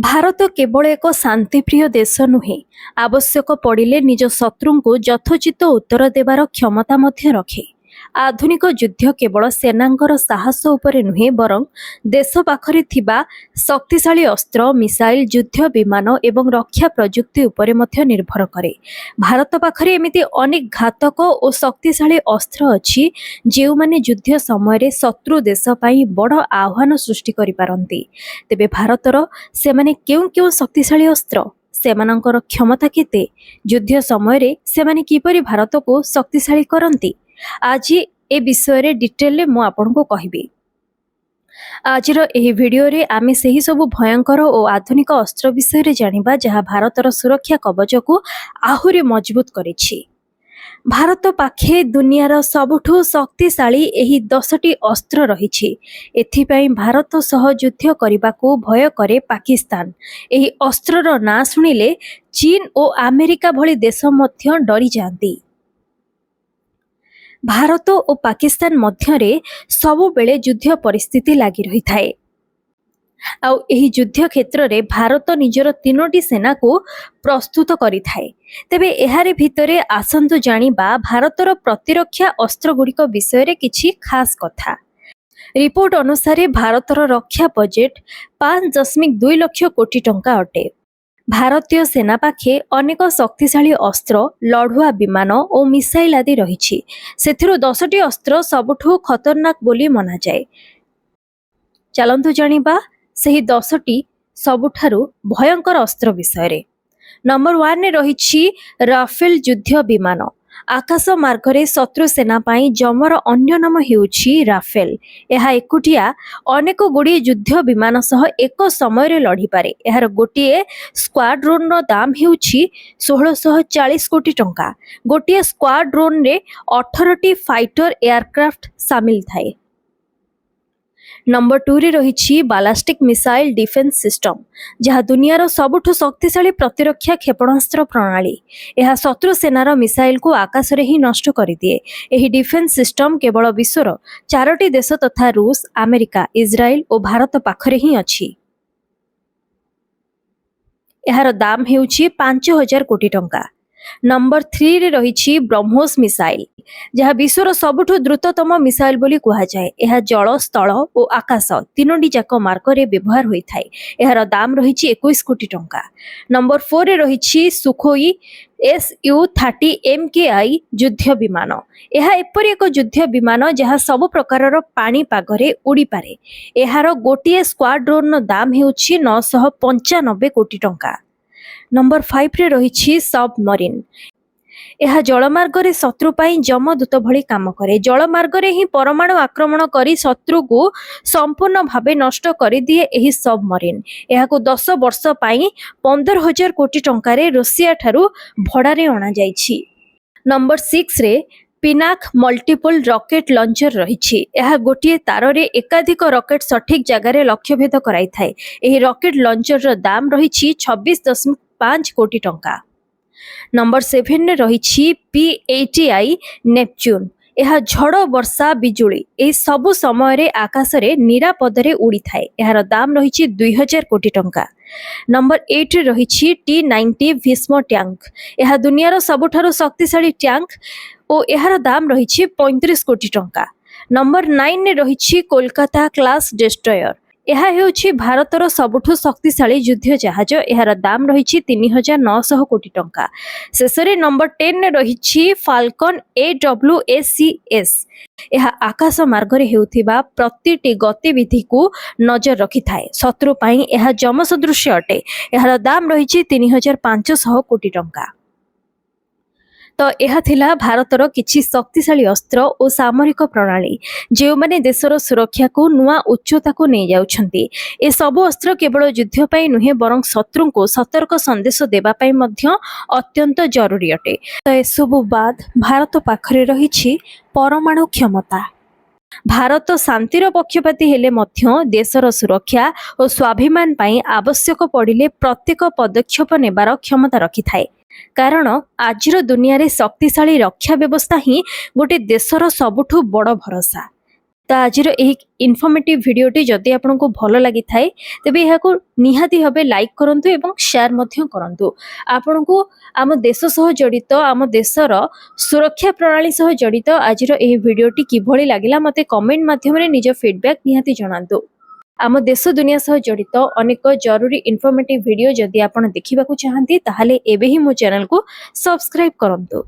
ଭାରତ କେବଳ ଏକ ଶାନ୍ତିପ୍ରିୟ ଦେଶ ନୁହେଁ, ଆବଶ୍ୟକ ପଡ଼ିଲେ ନିଜ ଶତ୍ରୁଙ୍କୁ ଯଥୋଚିତ ଉତ୍ତର ଦେବାର କ୍ଷମତା ମଧ୍ୟ ରଖେ। ଆଧୁନିକ ଯୁଦ୍ଧ କେବଳ ସେନାଙ୍କର ସାହସ ଉପରେ ନୁହେଁ, ବରଂ ଦେଶ ପାଖରେ ଥିବା ଶକ୍ତିଶାଳୀ ଅସ୍ତ୍ର, ମିସାଇଲ, ଯୁଦ୍ଧ ବିମାନ ଏବଂ ରକ୍ଷା ପ୍ରଯୁକ୍ତି ଉପରେ ମଧ୍ୟ ନିର୍ଭର କରେ। ଭାରତ ପାଖରେ ଏମିତି ଅନେକ ଘାତକ ଓ ଶକ୍ତିଶାଳୀ ଅସ୍ତ୍ର ଅଛି ଯେଉଁମାନେ ଯୁଦ୍ଧ ସମୟରେ ଶତ୍ରୁ ଦେଶ ପାଇଁ ବଡ଼ ଆହ୍ୱାନ ସୃଷ୍ଟି କରିପାରନ୍ତି। ତେବେ ଭାରତର ସେମାନେ କେଉଁ କେଉଁ ଶକ୍ତିଶାଳୀ ଅସ୍ତ୍ର, ସେମାନଙ୍କର କ୍ଷମତା କେତେ, ଯୁଦ୍ଧ ସମୟରେ ସେମାନେ କିପରି ଭାରତକୁ ଶକ୍ତିଶାଳୀ କରନ୍ତି, ଆଜି ଏ ବିଷୟରେ ଡିଟେଲରେ ମୁଁ ଆପଣଙ୍କୁ କହିବି। ଆଜିର ଏହି ଭିଡିଓରେ ଆମେ ସେହି ସବୁ ଭୟଙ୍କର ଓ ଆଧୁନିକ ଅସ୍ତ୍ର ବିଷୟରେ ଜାଣିବା ଯାହା ଭାରତର ସୁରକ୍ଷା କବଚକୁ ଆହୁରି ମଜବୁତ କରିଛି। ଭାରତ ପାଖେ ଦୁନିଆର ସବୁଠୁ ଶକ୍ତିଶାଳୀ ଏହି 10ଟି ଅସ୍ତ୍ର ରହିଛି। ଏଥିପାଇଁ ଭାରତ ସହ ଯୁଦ୍ଧ କରିବାକୁ ଭୟ କରେ ପାକିସ୍ତାନ। ଏହି ଅସ୍ତ୍ରର ନାଁ ଶୁଣିଲେ ଚୀନ ଓ ଆମେରିକା ଭଳି ଦେଶ ମଧ୍ୟ ଡରିଯାଆନ୍ତି। ଭାରତ ଓ ପାକିସ୍ତାନ ମଧ୍ୟରେ ସବୁବେଳେ ଯୁଦ୍ଧ ପରିସ୍ଥିତି ଲାଗି ରହିଥାଏ। ଆଉ ଏହି ଯୁଦ୍ଧ କ୍ଷେତ୍ରରେ ଭାରତ ନିଜର 3ଟି ସେନାକୁ ପ୍ରସ୍ତୁତ କରିଥାଏ। ତେବେ ଏହାରି ଭିତରେ ଆସନ୍ତୁ ଜାଣିବା ଭାରତର ପ୍ରତିରକ୍ଷା ଅସ୍ତ୍ରଗୁଡ଼ିକ ବିଷୟରେ କିଛି ଖାସ କଥା। ରିପୋର୍ଟ ଅନୁସାରେ ଭାରତର ରକ୍ଷା ବଜେଟ୍ 5.2 ଲକ୍ଷ କୋଟି ଟଙ୍କା ଅଟେ। ଭାରତୀୟ ସେନା ପାଖେ ଅନେକ ଶକ୍ତିଶାଳୀ ଅସ୍ତ୍ର, ଲଢୁଆ ବିମାନ ଓ ମିସାଇଲ ଆଦି ରହିଛି। ସେଥିରୁ 10ଟି ଅସ୍ତ୍ର ସବୁଠୁ ଖତରନାକ ବୋଲି ମନାଯାଏ। ଚାଲନ୍ତୁ ଜାଣିବା ସେହି 10ଟି ସବୁଠାରୁ ଭୟଙ୍କର ଅସ୍ତ୍ର ବିଷୟରେ। ନମ୍ବର 1ରେ ରହିଛି ରାଫେଲ ଯୁଦ୍ଧ ବିମାନ। ଆକାଶ ମାର୍ଗରେ ଶତ୍ରୁ ସେନା ପାଇଁ ଯମର ଅନ୍ୟ ନାମ ହେଉଛି ରାଫେଲ। ଏହା ଏକୁଟିଆ ଅନେକ ଗୁଡ଼ିଏ ଯୁଦ୍ଧ ବିମାନ ସହ ଏକ ସମୟରେ ଲଢ଼ିପାରେ। ଏହାର ଗୋଟିଏ ସ୍କ୍ୱାଡ୍ରୋନର ଦାମ ହେଉଛି 1640 କୋଟି ଟଙ୍କା। ଗୋଟିଏ ସ୍କ୍ୱାଡ୍ରୋନରେ 18ଟି ଫାଇଟର ଏୟାରକ୍ରାଫ୍ଟ ସାମିଲ ଥାଏ। ନମ୍ବର 2ରେ ରହିଛି ବାଲାଷ୍ଟିକ ମିସାଇଲ ଡିଫେନ୍ସ ସିଷ୍ଟମ, ଯାହା ଦୁନିଆର ସବୁଠୁ ଶକ୍ତିଶାଳୀ ପ୍ରତିରକ୍ଷା କ୍ଷେପଣାସ୍ତ୍ର ପ୍ରଣାଳୀ। ଏହା ଶତ୍ରୁ ସେନାର ମିସାଇଲକୁ ଆକାଶରେ ହିଁ ନଷ୍ଟ କରିଦିଏ। ଏହି ଡିଫେନ୍ସ ସିଷ୍ଟମ କେବଳ ବିଶ୍ୱର 4ଟି ଦେଶ ତଥା ରୁଷ, ଆମେରିକା, ଇସ୍ରାଏଲ ଓ ଭାରତ ପାଖରେ ହିଁ ଅଛି। ଏହାର ଦାମ ହେଉଛି 5000 କୋଟି ଟଙ୍କା। ନମ୍ବର 3ରେ ରହିଛି ବ୍ରହ୍ମୋସ ମିସାଇଲ, ଯାହା ବିଶ୍ୱର ସବୁଠୁ ଦ୍ରୁତତମ ମିସାଇଲ ବୋଲି କୁହାଯାଏ। ଏହା ଜଳ, ସ୍ଥଳ ଓ ଆକାଶ 3ଟି ଯାକ ମାର୍ଗରେ ବ୍ୟବହାର ହୋଇଥାଏ। ଏହାର ଦାମ ରହିଛି 21 କୋଟି ଟଙ୍କା। ନମ୍ବର 4ରେ ରହିଛି ସୁଖୋଇ Su-30 MKI ଯୁଦ୍ଧ ବିମାନ। ଏହା ଏପରି ଏକ ଯୁଦ୍ଧ ବିମାନ ଯାହା ସବୁ ପ୍ରକାରର ପାଣିପାଗରେ ଉଡ଼ିପାରେ। ଏହାର ଗୋଟିଏ ସ୍କ୍ୱାଡ୍ରୋନର ଦାମ ହେଉଛି 995 କୋଟି ଟଙ୍କା। ନମ୍ବର 5ରେ ରହିଛି ସବମରିନ। ଏହା ଜଳମାର୍ଗରେ ଶତ୍ରୁ ପାଇଁ ଯମଦୂତ ଭଳି କାମ କରେ। ଜଳମାର୍ଗରେ ହିଁ ପରମାଣୁ ଆକ୍ରମଣ କରି ଶତ୍ରୁକୁ ସମ୍ପୂର୍ଣ୍ଣ ଭାବେ ନଷ୍ଟ କରିଦିଏ ଏହି ସବମରିନ। ଏହାକୁ 10 ବର୍ଷ ପାଇଁ 15,000 କୋଟି ଟଙ୍କାରେ ରୁଷିଆ ଠାରୁ ଭଡ଼ାରେ ଅଣାଯାଇଛି। ନମ୍ବର 6ରେ ପିନାକ ମଲ୍ଟିପଲ ରକେଟ ଲଞ୍ଚର ରହିଛି। ଏହା ଗୋଟିଏ ତାରରେ ଏକାଧିକ ରକେଟ ସଠିକ ଜାଗାରେ ଲକ୍ଷ୍ୟଭେଦ କରାଇଥାଏ। ଏହି ରକେଟ ଲଞ୍ଚରର ଦାମ ରହିଛି 26.5 କୋଟି ଟଙ୍କା। ନମ୍ବର 7ରେ ରହିଛି P-80I ନେପଚ୍ୟୁନ। ଏହା ଝଡ଼, ବର୍ଷା, ବିଜୁଳି ଏହି ସବୁ ସମୟରେ ଆକାଶରେ ନିରାପଦରେ ଉଡ଼ିଥାଏ। ଏହାର ଦାମ ରହିଛି 2000 କୋଟି ଟଙ୍କା। ନମ୍ବର 8ରେ ରହିଛି T-90 ଭୀଷ୍ମ ଟ୍ୟାଙ୍କ। ଏହା ଦୁନିଆର ସବୁଠାରୁ ଶକ୍ତିଶାଳୀ ଟ୍ୟାଙ୍କ ଓ ଏହାର ଦାମ ରହିଛି 35 କୋଟି ଟଙ୍କା। ନମ୍ବର 9ରେ ରହିଛି କୋଲକାତା କ୍ଲାସ ଡେଷ୍ଟ୍ରୟର। ଏହା ହେଉଛି ଭାରତର ସବୁଠୁ ଶକ୍ତିଶାଳୀ ଯୁଦ୍ଧ ଜାହାଜ। ଏହାର ଦାମ ରହିଛି 3900 କୋଟି ଟଙ୍କା। ଶେଷରେ ନମ୍ବର 10ରେ ରହିଛି ଫାଲକନ AWACS। ଏହା ଆକାଶ ମାର୍ଗରେ ହେଉଥିବା ପ୍ରତିଟି ଗତିବିଧିକୁ ନଜର ରଖିଥାଏ। ଶତ୍ରୁ ପାଇଁ ଏହା ଯମ ସଦୃଶ୍ୟ ଅଟେ। ଏହାର ଦାମ ରହିଛି 3500 କୋଟି ଟଙ୍କା। ତ ଏହା ଥିଲା ଭାରତର କିଛି ଶକ୍ତିଶାଳୀ ଅସ୍ତ୍ର ଓ ସାମରିକ ପ୍ରଣାଳୀ ଯେଉଁମାନେ ଦେଶର ସୁରକ୍ଷାକୁ ନୂଆ ଉଚ୍ଚତାକୁ ନେଇଯାଉଛନ୍ତି। ଏସବୁ ଅସ୍ତ୍ର କେବଳ ଯୁଦ୍ଧ ପାଇଁ ନୁହେଁ, ବରଂ ଶତ୍ରୁଙ୍କୁ ସତର୍କ ସନ୍ଦେଶ ଦେବା ପାଇଁ ମଧ୍ୟ ଅତ୍ୟନ୍ତ ଜରୁରୀ ଅଟେ। ତ ଏସବୁ ବାଦ ଭାରତ ପାଖରେ ରହିଛି ପରମାଣୁ କ୍ଷମତା। ଭାରତ ଶାନ୍ତିର ପକ୍ଷପାତୀ ହେଲେ ମଧ୍ୟ ଦେଶର ସୁରକ୍ଷା ଓ ସ୍ୱାଭିମାନ ପାଇଁ ଆବଶ୍ୟକ ପଡ଼ିଲେ ପ୍ରତ୍ୟେକ ପଦକ୍ଷେପ ନେବାର କ୍ଷମତା ରଖିଥାଏ। କାରଣ ଆଜିର ଦୁନିଆରେ ଶକ୍ତିଶାଳୀ ରକ୍ଷା ବ୍ୟବସ୍ଥା ହିଁ ଗୋଟେ ଦେଶର ସବୁଠୁ ବଡ଼ ଭରସା। तो आज इनफॉर्मेटिव भिडियोटी जदि आपको भल लगी थाए तेबे यहाँ निहाती भावे लाइक करंतु एवं शेयर मध्य करंतु। आपनको आम देश सह जड़ित आम देशर सुरक्षा प्रणाली सह जड़ित आज भिडियोटी किभली लागिला मते कमेंट माध्यम निज फीडबैक निहाती जणांतु। आम देश दुनिया सह जड़ित अनेक जरूरी इनफॉर्मेटिव भिडियो जदि आपण देखिबाकू चाहंती ताहाले एबे ही मो चैनल को सब्सक्राइब करंतु।